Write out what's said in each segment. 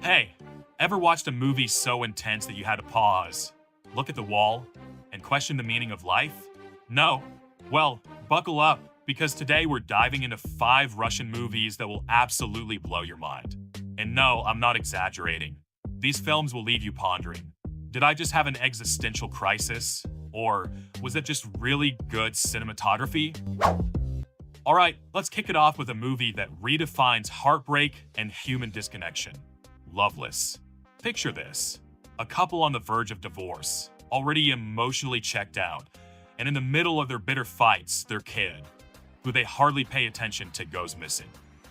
Hey, ever watched a movie so intense that you had to pause, look at the wall, and question the meaning of life? No? Well, buckle up, because today we're diving into 5 Russian movies that will absolutely blow your mind. And no, I'm not exaggerating. These films will leave you pondering. Did I just have an existential crisis? Or was it just really good cinematography? Alright, let's kick it off with a movie that redefines heartbreak and human disconnection. Loveless. Picture this. A couple on the verge of divorce, already emotionally checked out, and in the middle of their bitter fights, their kid, who they hardly pay attention to, goes missing.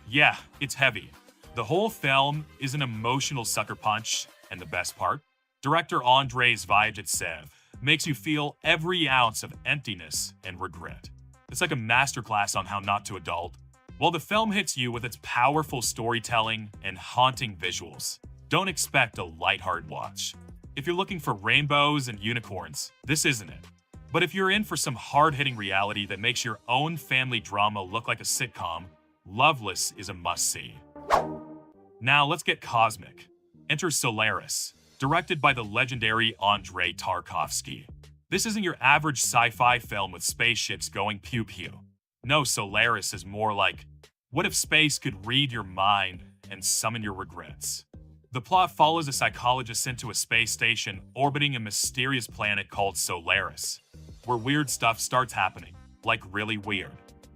Yeah, it's heavy. The whole film is an emotional sucker punch, and the best part? Director Andrei Zvyagintsev makes you feel every ounce of emptiness and regret. It's like a masterclass on how not to adult. While the film hits you with its powerful storytelling and haunting visuals, don't expect a lighthearted watch. If you're looking for rainbows and unicorns, this isn't it. But if you're in for some hard-hitting reality that makes your own family drama look like a sitcom, Loveless is a must-see. Now let's get cosmic. Enter Solaris, directed by the legendary Andrei Tarkovsky. This isn't your average sci-fi film with spaceships going pew-pew. No, Solaris is more like, what if space could read your mind and summon your regrets? The plot follows a psychologist sent to a space station orbiting a mysterious planet called Solaris, where weird stuff starts happening, like really weird.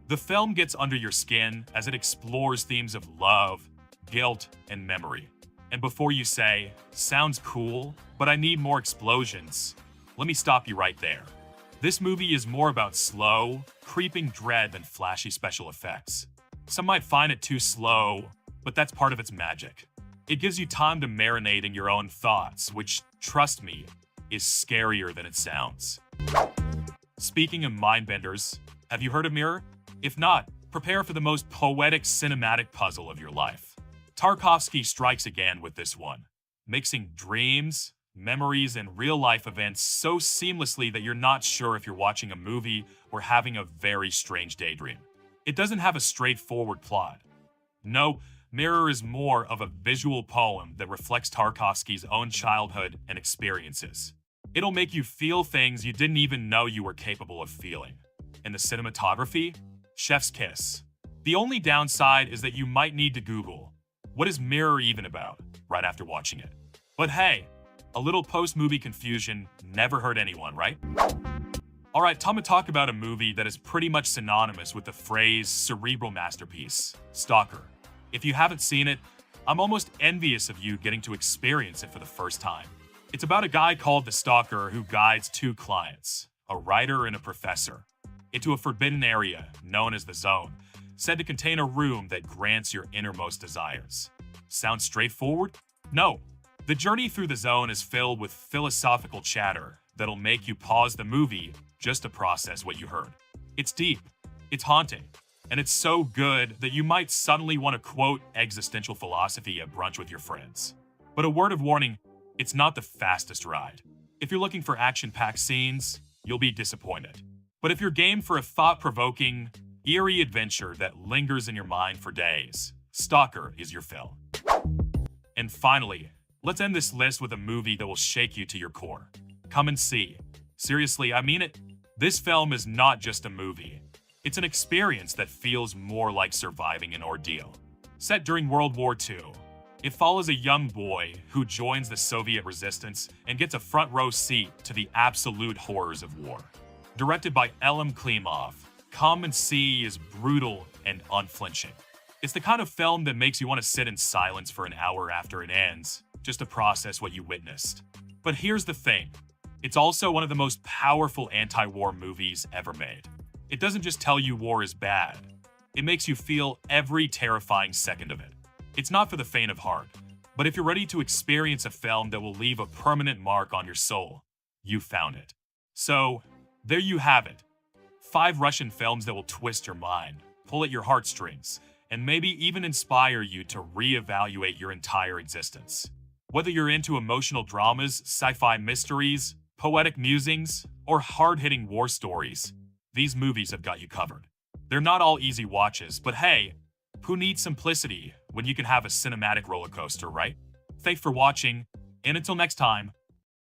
The film gets under your skin as it explores themes of love, guilt, and memory. And before you say, sounds cool, but I need more explosions, let me stop you right there. This movie is more about slow, creeping dread than flashy special effects. Some might find it too slow, but that's part of its magic. It gives you time to marinate in your own thoughts, which, trust me, is scarier than it sounds. Speaking of mindbenders, have you heard of Mirror? If not, prepare for the most poetic cinematic puzzle of your life. Tarkovsky strikes again with this one, mixing dreams, memories, and real-life events so seamlessly that you're not sure if you're watching a movie or having a very strange daydream. It doesn't have a straightforward plot. No, Mirror is more of a visual poem that reflects Tarkovsky's own childhood and experiences. It'll make you feel things you didn't even know you were capable of feeling. And the cinematography? Chef's kiss. The only downside is that you might need to Google, what is Mirror even about, right after watching it. But hey, a little post-movie confusion never hurt anyone, right? Alright, time to talk about a movie that is pretty much synonymous with the phrase cerebral masterpiece, Stalker. If you haven't seen it, I'm almost envious of you getting to experience it for the first time. It's about a guy called the Stalker who guides 2 clients, a writer and a professor, into a forbidden area known as the Zone, said to contain a room that grants your innermost desires. Sounds straightforward? No. The journey through the Zone is filled with philosophical chatter that'll make you pause the movie just to process what you heard. It's deep, it's haunting, and it's so good that you might suddenly want to quote existential philosophy at brunch with your friends. But a word of warning, it's not the fastest ride. If you're looking for action-packed scenes, you'll be disappointed. But if you're game for a thought-provoking, eerie adventure that lingers in your mind for days, Stalker is your film. And finally, let's end this list with a movie that will shake you to your core. Come and See. Seriously, I mean it. This film is not just a movie. It's an experience that feels more like surviving an ordeal. Set during World War II, it follows a young boy who joins the Soviet resistance and gets a front row seat to the absolute horrors of war. Directed by Elim Klimov, Come and See is brutal and unflinching. It's the kind of film that makes you want to sit in silence for an hour after it ends, just to process what you witnessed. But here's the thing. It's also one of the most powerful anti-war movies ever made. It doesn't just tell you war is bad. It makes you feel every terrifying second of it. It's not for the faint of heart, but if you're ready to experience a film that will leave a permanent mark on your soul, you found it. So, there you have it. 5 Russian films that will twist your mind, pull at your heartstrings, and maybe even inspire you to reevaluate your entire existence. Whether you're into emotional dramas, sci-fi mysteries, poetic musings, or hard-hitting war stories, these movies have got you covered. They're not all easy watches, but hey, who needs simplicity when you can have a cinematic roller coaster, right? Thanks for watching, and until next time,